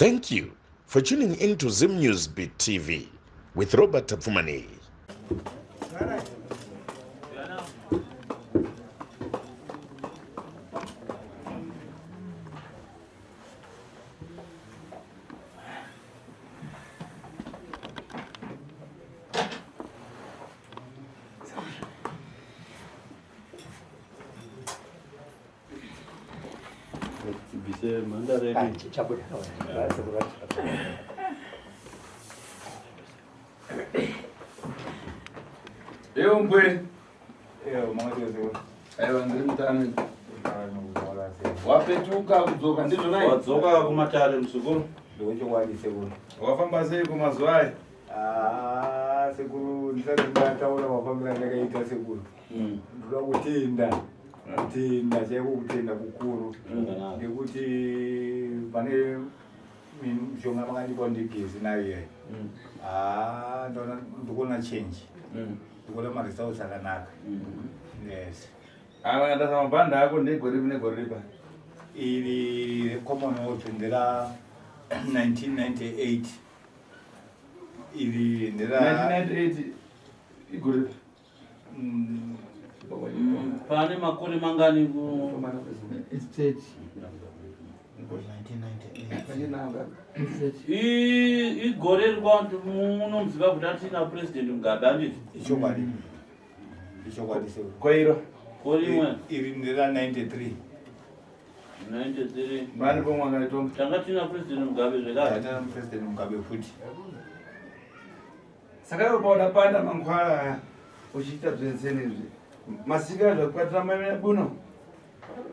Thank you for tuning in to Zim News Beat TV with Robert Tapfumani. Eu mbwe. Eu mwanzo. Aiwa ndiri mutani. Wapetuka kudzoka ndizvo nai. Wadzoka kumatare musukuru. Ndochokwadi sekuru. Wafamba sei kumazuva aya? Sekuru ndisati ndataura mafambiro andakaita sekuru. Ndoda kutenda. Kutenda chaiko kutenda kukuru. Ngekuti pane mishonga makandikwa ndigezi nayo yayi. Ndona ndikuona change. Ndikuona maresults akanaka. Yes. Ndasama bhanda yako ndegore ripa. Iri Commonwealth ndera 1998. Iri ndera 1998 igore. Pane makore mangani ku estate 1998. Igore rikwantu munomziva kuti atina president Mugabe anditi. Ichokwadi sekuru. Koiro. Korimwe. Iri ndera 93. 93. Mani pomwe angaitonga. Tanga tina president Mugabe zvekare. Tana president Mugabe futi. Saka iwe paudapanda mankhwala aya uchiita zvenzenezve. Masika zvakupatira mai buno.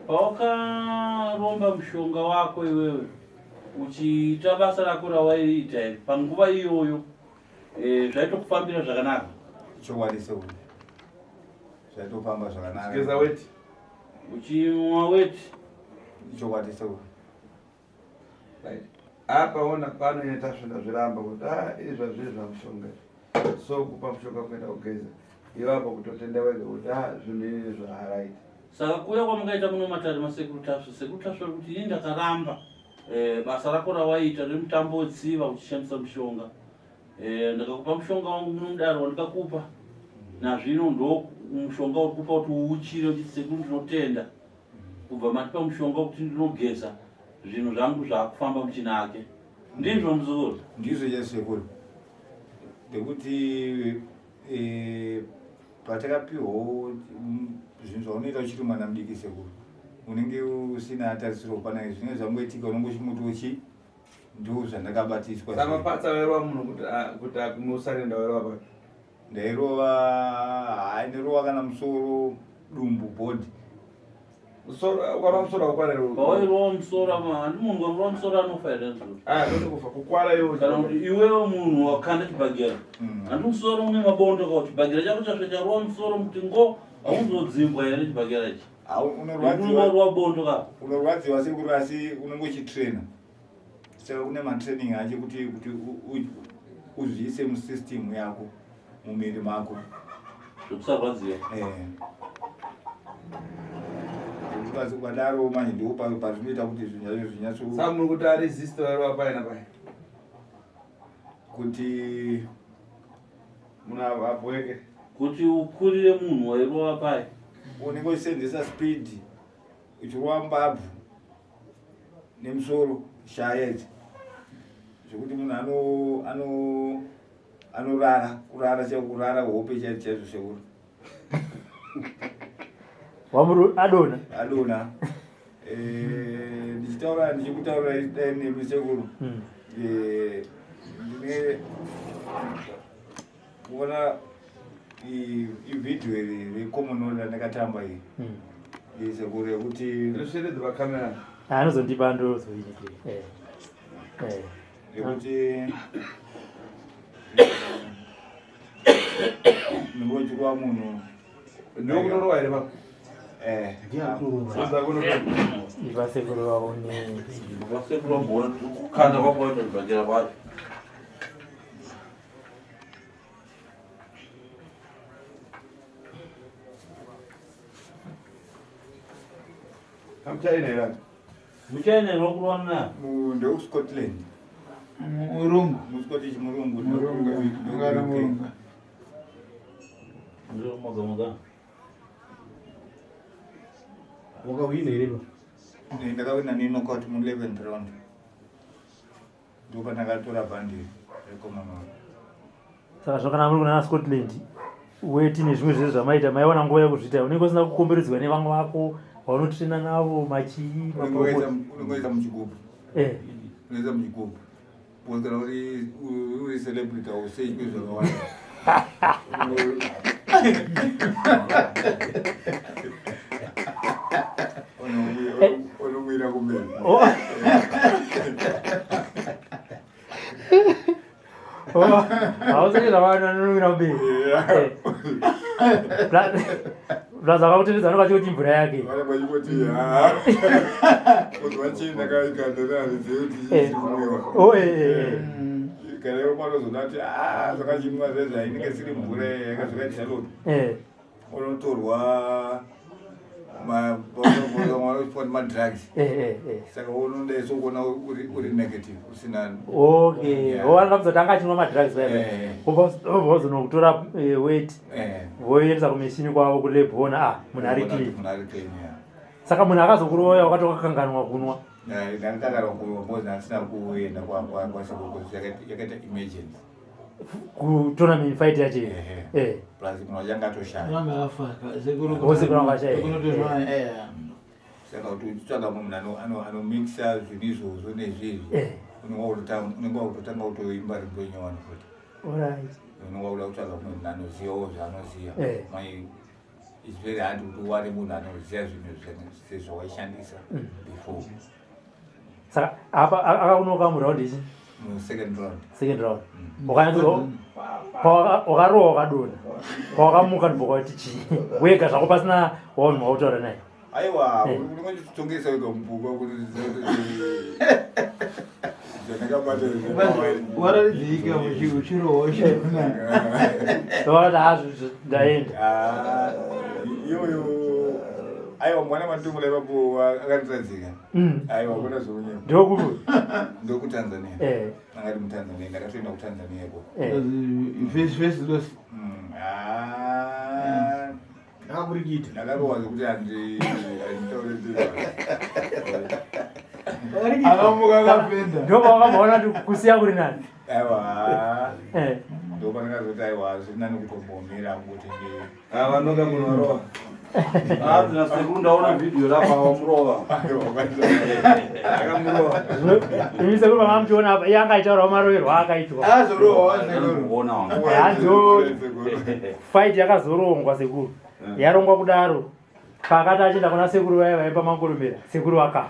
Pawakaromba mushonga wako iwewe uchiita basa rako rawaiita iri panguva iyoyo zvaitokufambira zvakanaka. Chokwadi sekuru. Zvaitofamba zvakanaka. Sigeza weti. Uchimwa weti. Chokwadi sekuru. Right. Apa ona pano inoita zvinhu zviramba kuti izvazviri zvamushonga. So kupa mushonga kuenda kugeza. Iwapo kutotenda wega kuti zvinhu izvi zvaharaita. Saka kuya kwamukaita muno matare masekuru tasva kuti ini ndakaramba basa rako rawaiita remutambo wetsiva uchishandisa mushonga. Ndakakupa mushonga wangu muno mudaro wandikakupa. Nazvino ndo mushonga uri kupa kuti uuchire uchiti sekuru ndinotenda. Kubva matipa mushonga kuti ndinogeza zvinhu zvangu zvakufamba muchinake. Ndizvo muzukuru. Ndizvo chasekuru. Ndekuti patakapiwawo zvinhu zvaunoita uchiri mwana mudiki sekuru unenge usina tarisiro pana zvinenge zvangoitika unongochimutochi ndo zvandakabatiswa. Samapatsa wairova munhu kuti musarenda wairova papi? Ndairova ndirova kana musoro dumbu bhodhi. Ukarova musoro wakwarero. Pawairova musoro handi munhu warova musoro anofa here nzuri. Ndoda kufa kukwara iwe. Kana kuti iwewe munhu wakanda chibhagera. Handi musoro une mabondo kwa chibhagera chako chasvecharova musoro kuti ngo hauzodzimbwa here chibhagera ichi. Unorwadziwa bondo ka. Unorwadziwa sekuru asi unongochitraina. Saka kune matraining acho kuti uzviise musystem yako mumiri mako. Zvokusarwadziwa. Ukadaro manje ndipo pazvinoita kuti zvinhu zvinyatso. Saka muri kuti aresist wairova paina pai? Kuti munhu abweke. Kuti ukurire munhu wairova pai. Unenge uchisenzesa speed uchirova mbabvu nemusoro shaya idzi zvekuti munhu kurara chaiko kurara hope chaizvo sekuru. Wamuru adona ndichikutaura nemi sekuru ndine kuona ividhiyo reCommonwealth randakatamba iyi sekuru yekuti risheredze pakamera anozondipa ndozoiiti yekuti ndingochirwa munhu ndokunorowa here papo. ivasekuru vaone Vasekuru vambona kukanda kwakuwaita chibhagera kwacho. Muchaina here? Muchaina rokurwana. Ndeu Scotland. Murungu. Muskoti chimurungu. Murungu. Ndio moga. Wakawina iripo. Ndakawina nino kwa mu 11th round. Ndopa ndakatora bandi rekomama. Saka zvakana muri kuna Scotland. Weti nezvimwe zvezvo zvamaita maiona nguva yekuzviita unenge usina kukomberedzwa nevamwe vako vanotrena navo machii unongoisa muchigubhu. Unoisa muchigubhu. Kana uri celebrity ausei kwezvakawanda. Unomwira kumberi. Hausati zvavana vanomwira kumberi. Blaza vakutendedza vanenge vachikuti mvura yake. Vanenge kuti wachina kaikandana zvekuti kumwiwa. Kana iwo panozoda kuti zvakachimwa zvezvo inenge siri mvura yakazvikaita chaloto. Unotorwa madrugs. Saka unodaiso kuona uri negative usina. Okay. Wakamuzotanga achinwa madrugs vaya. Vozonokutora weight. Voendesa kumishini kwavo kulab voona munhu ari clean. Saka munhu akazokuroya wakatokanganwa kunwa. Ndakakanganwa kunwa because ndasina kuenda kwasekuru yakaita emergency. Ku tournament fight yacho. Plus munhu wachanga atoshaya. Vanga afa sekuru. Sekuru vashaya. Saka kuti uchitsvaga munhu anomixa zvinhu izvozvo nezvizvi unenge wakutotanga kutoimba rimbonyowani futi. Alright. Unenge wakuda kutsvaga munhu anozivawo zvaanoziva. It's very hard kuti uwane munhu anoziva zvinhu sezvawaishandisa before. Saka apa akakunoka muraundi ichi? Second round. Wakarowa wakadona. Wakamuka ndipo kwati chii. Wega zvako pasina waunhu wautaura naye. Aiwa, unongotongesa wega mupuka kuti waradzika muchirowa wakati hazvo ndaenda. Iyoyo aiwa mwana matumula ipapo akanditadzika. Aiwa kuna zvonya. Ndokupi? Ndokutanzania. Angati mutanzania ndakatoenda kutanzania iko. Face loss. Akaburikita. Ndakarowa kuti anditaure akamuka akapenda. Ndopa wakamboona kuti kusiya kuri nani? Aiwa. Ndopa ndakazoti aiwa zvinani kutombomira kuti vanoka munhu warowa. Nasekuru ndaona video lapa wamurova. Akamurova. Imi sekuru vamamuchiona apa iye angaitaurawo maroverwo akaitwa. Azorowa Hanzo fight yakazorongwa sekuru. Yarongwa kudaro. Pakati achienda kuna sekuru vaya vaipa mangorumbera. Sekuru vakafa.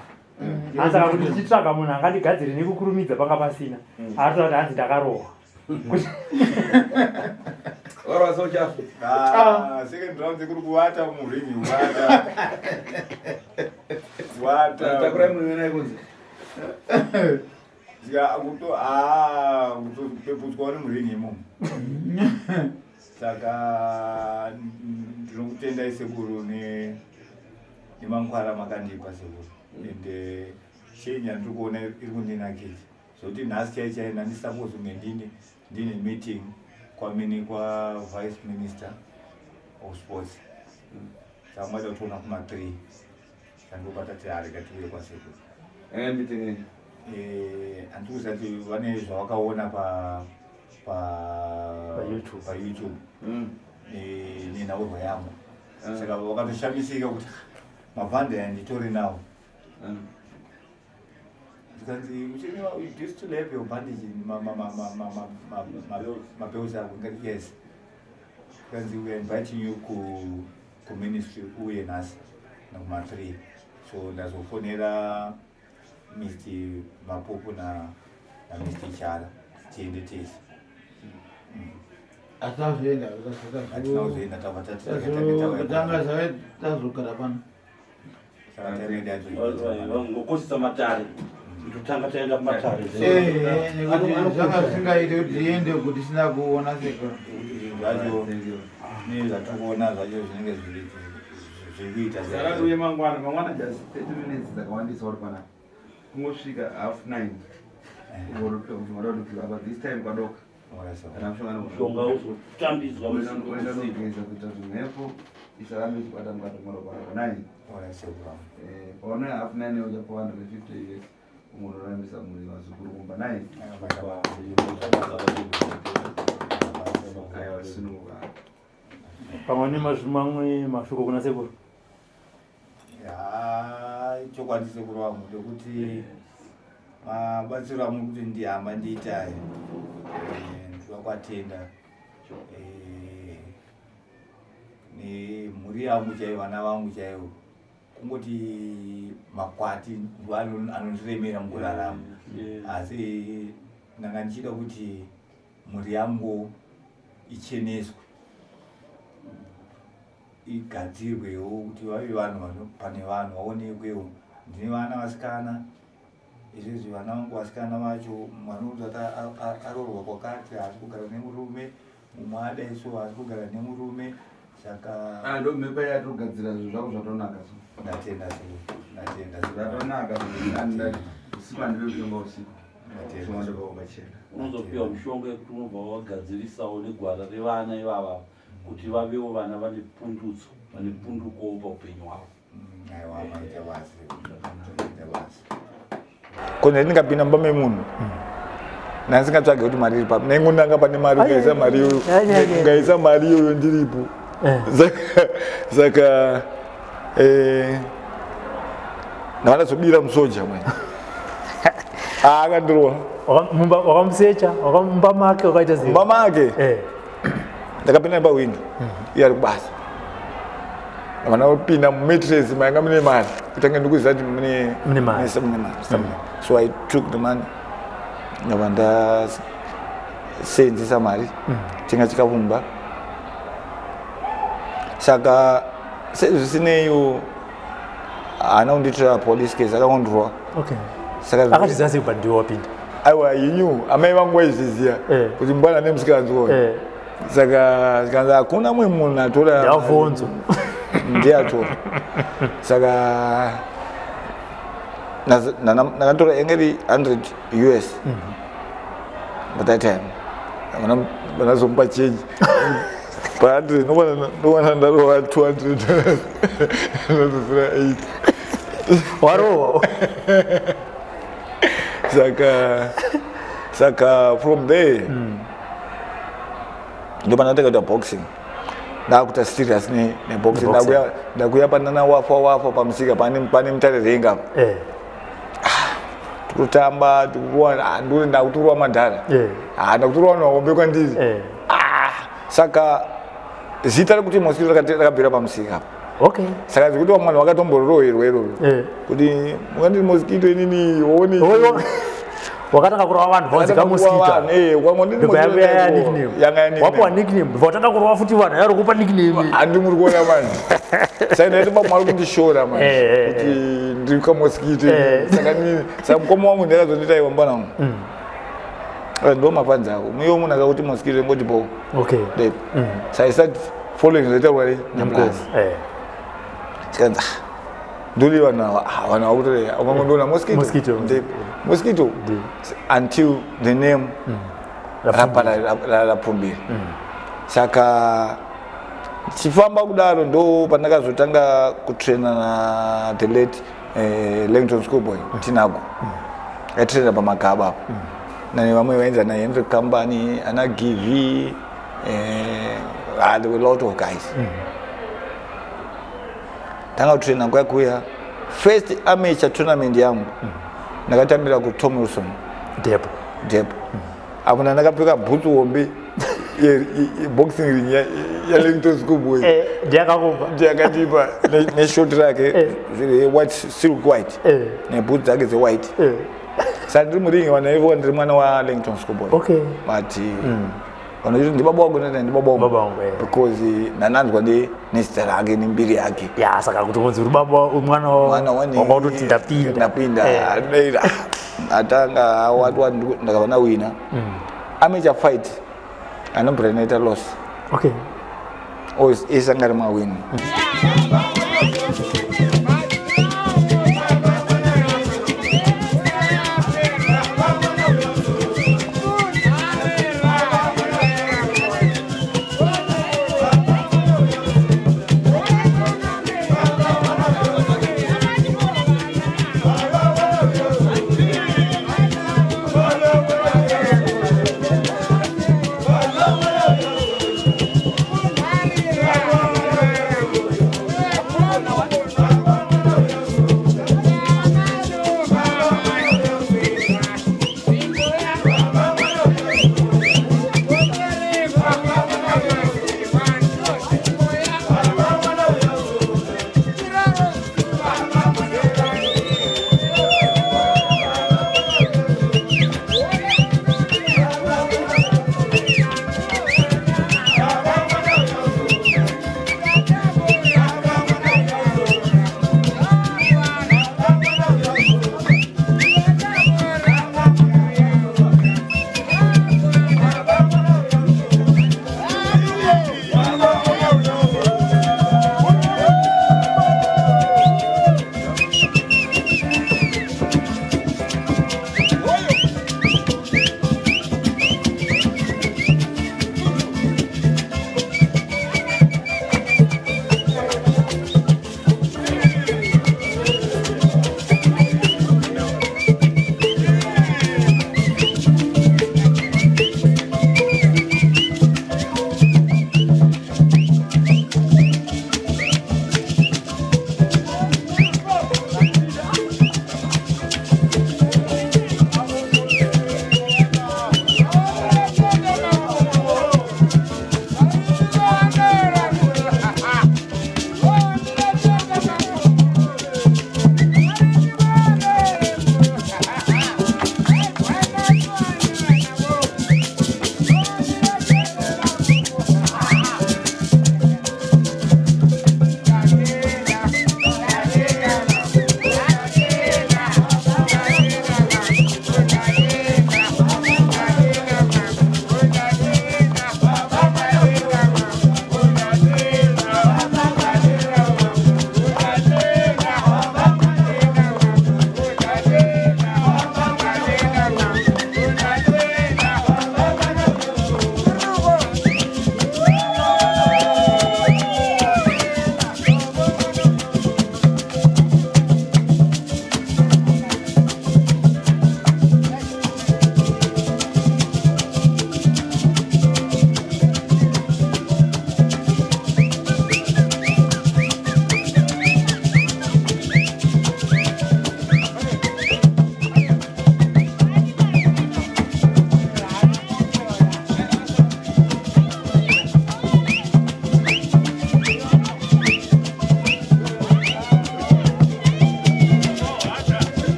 Saka kuti tichitsvaga munhu angandigadzire nekukurumidza panga pasina. Aritoda kuti hanzi ndakarowa. Ora sochafu. Second round sekuru kuwata muringi kuwata. Kuwata. Takura munhu wena kunzi. Kuto peputswa nemuringi imomo. Saka ndinokutenda isekuru nemankwara makandipa sekuru. Ende change ndiri kuona iri kundinakidza. Zvokuti nhasi chaichai ndandisapose kunge ndine meeting kwamini kwa vice minister of sports. Saka mwada kutoona kuma-3 ndokatati harikatiuye kwasekuru. Meeting handikuziva kuti vane zvavakaona paYouTube nenhaurwa yavo. Saka vakatoshamisika kuti mabhande anditori nawo. Because you used to have your bandage in my bills. Yes. Because we are inviting you to ministry uye nasi number 3. So ndazofonera Mr. Mapopo na Mr. Chala tiende tesi. Atazenda Atinazoenda tavatanga zawe tazogara pano. Saka taenda ngokosisa matare. Tutanga taenda kumatare. Nekuti zvanga zvisingaite kuti tiende kuti tisina kuona sekuru. Zvacho nezvatikuona zvacho zvinenge zvikuita. Saka uye mangwana just 30 minutes dzakawandisa uri pana. Kungosvika 9:30. But this time kadoka. Anamshongana Mushonga uzotambidzwa unoenda kugeza kuita zvinhepo isarambe chibata mukati mwaro pano 9. Paone half 9 uja pa 150 years. Unorambisa muri vazukuru kumba 9. Aiwa sinuka. Pamwe nemazvimamwe mashoko kuna sekuru. Chokwadi sekuru wangu ndekuti mabatsiro amu kuti ndihamba ndiitayo ndivakwatenda nemhuri yangu chaivo vana vangu chaivo kungoti makwati ndo anondiremera mukurarama asi ndanga ndichida kuti mhuri yangu icheneswe igadzirwewo kuti vave vanhu pane vanhu vaonekwewo. Ndine vana vasikana izvezvi vana vangu vasikana vacho mwana kuti arorwa kwakati haasi kugara nemurume, mumwe adaiso haasi kugara nemurume, saka ndo mhepo yatogadzira zvinhu zvako zvatonaka. ndatenda zvatonaka usiku handive kutonga usiku ndakachena unozopiwa mushonga yekuti unobva wagadzirisawo negwara revana ivava kuti vavewo vana vane pundutso vane pundukowo paupenyu hwavo. kone ndingapinda mumba memunhu nandisingatsvage kuti mari iri papo nengunanga pane mari ungaisa mari iyoyo ndiripo. Saka ndavandazobira musoja mwe akandirova wakamusecha wakamumba make wakaita sei? mumba make ndakapinda pahwindo iye ari kubasa vana vopinda mumatress mainga mune mari kutange ndikuziva kuti mune mari. So I took the money ndava ndasenzesa mari chinga chikavumba. Saka sezvisineiwo haana kundiitira police case akangondorwa. Akazviziva sei kuti ndiwe wapinda? Aiwa inyu amai vangu vaizviziva kuti mbwana nemusikadzi woyo. Saka zikanzi hakuna mumwe munhu atora ndavhonzo ndiyatora. Saka ndakatora engeri 100 US at that time. Vanazomupa change pa100 ndowana ndarova 200 ndozosira 8 warowa. Saka from there ndopa ndakaita boxing ndakuita serious neboxing ndakuya panana wafa pamusika pane mutarirenga tikutamba tikuruwa nduri ndakuturwa madhara ndakuturwa mahombe kwandiri. Saka zita rekuti mosquito rakabvira pamusika. Saka zvikuti vamwe vanhu vakatombororoherwa iroro kuti mukandiri mosquito inini one wakatanga kurova vanhu vauzika mosquitowapuwa nickname vatanga kurova futi vanhu yari kupa nickname handi muri kuona mani. Saka ndaiti pamwari kundishora mani kuti ndiri kamosquito. Saka mukoma wangu ndakazondita iwa mbwana wangu ndo mapanzi ako muyo munhu akakuti mosquito ngoti bo. So I started following zvetaurwa nemukadzi. Sikanzi ndoli vanhu vakuti akangondoona mosquito until the name rapfumbira. Saka chifamba kudaro ndo pandakazotanga kutraina na the late Langton Schoolboy Tinago aitraina pamagaba apo nane vamwe vainzi ana Henry Company ana Givi there were a lot of guys. Tanga kutraina kwakuya first amateur tournament yangu ndakatambira ku Tom Wilson Depo apo ndakapfeka bhutsu hombe boxing ring ya Langton Schoolboy ndiyakatipa neshoti rake white silk white nebhutsu dzake dzewhite. Saka ndiri muringi vanhu vaivuka ndiri mwana waLangton Schoolboy but vanoti ndibaba wangu ndibaba wangu because nananzwa nezita rake nembiri yake. Saka kuti unzi uri baba mwana wakatoti ndapinda atanga watwa ndakava nawina amateur fight anombrenator loss isangari mawini.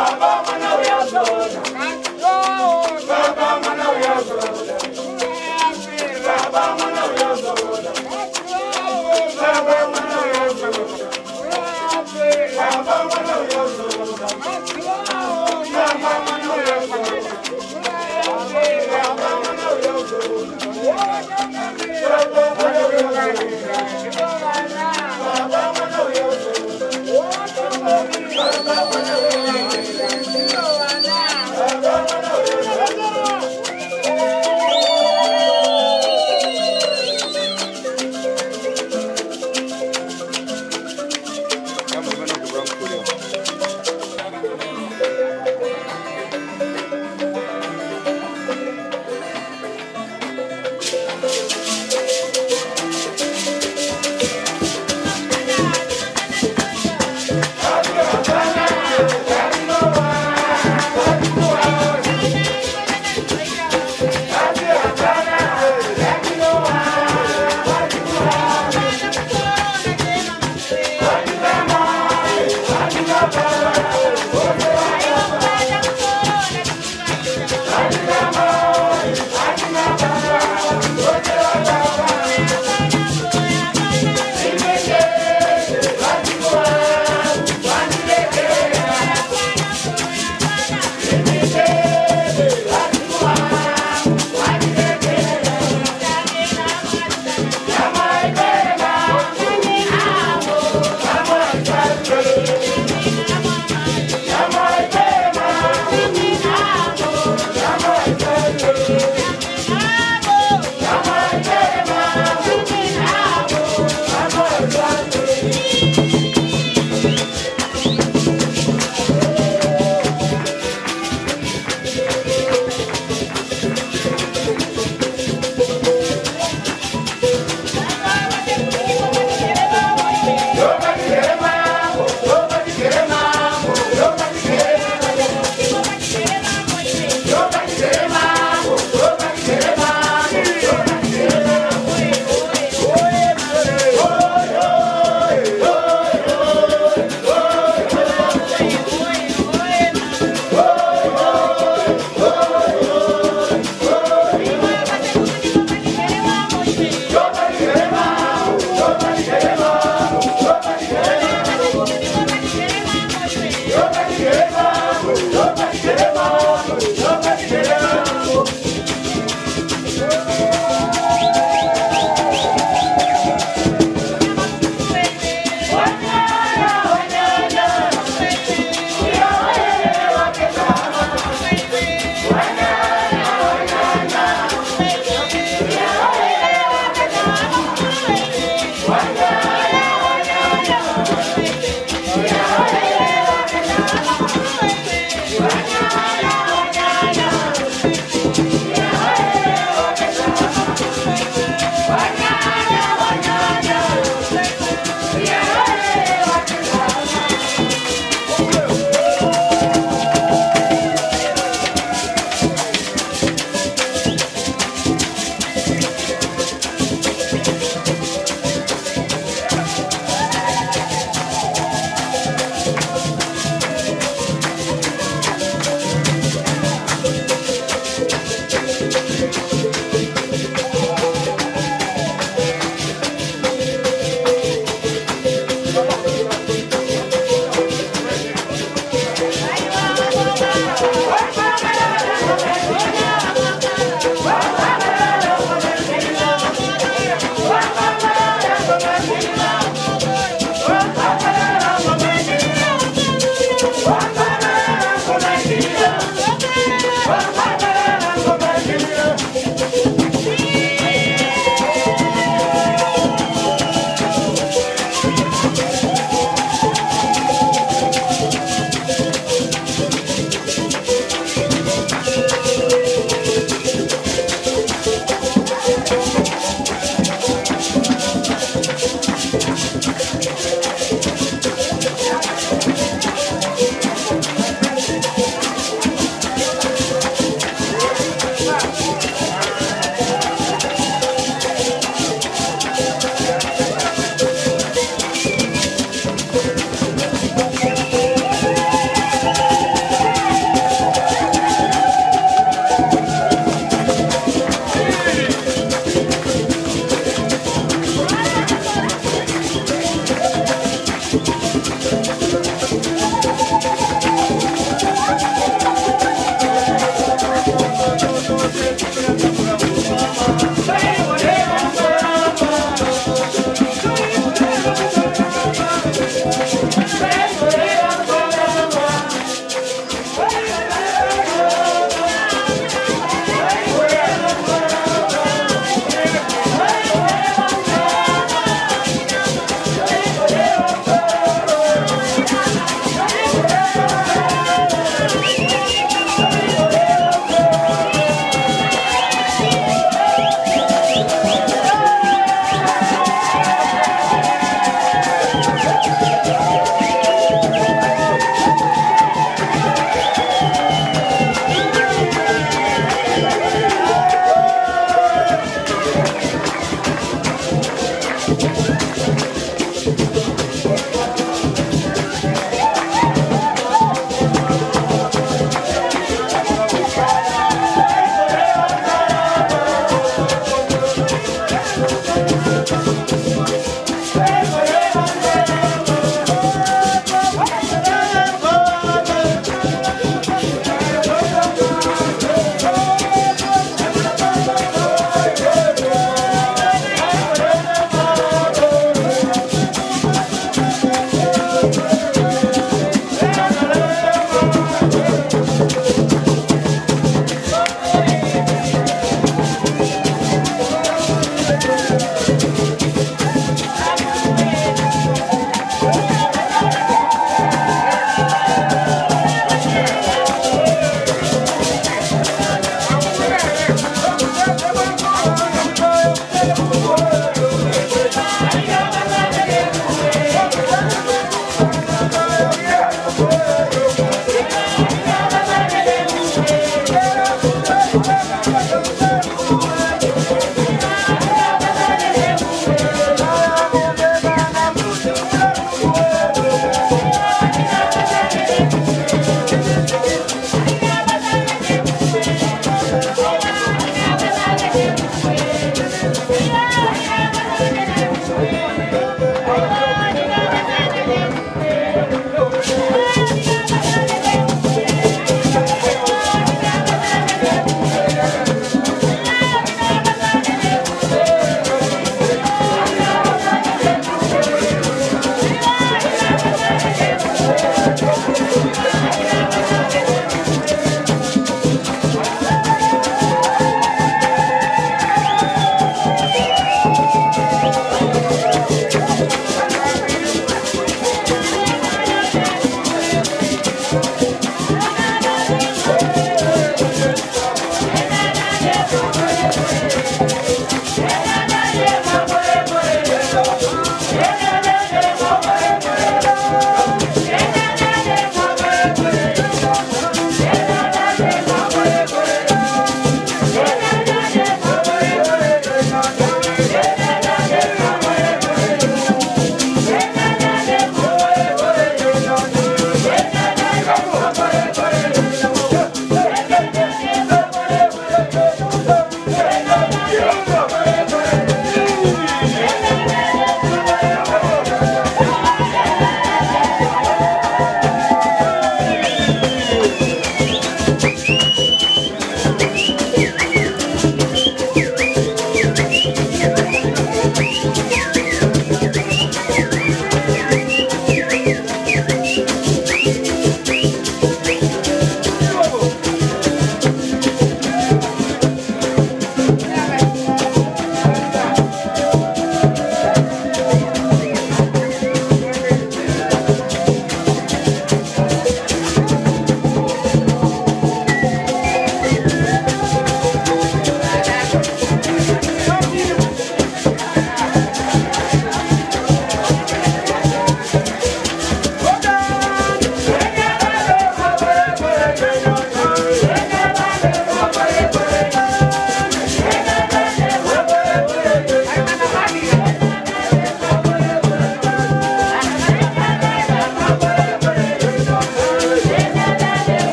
Baba mwana uyazoda. Baba mwana uyazoda. Baba mwana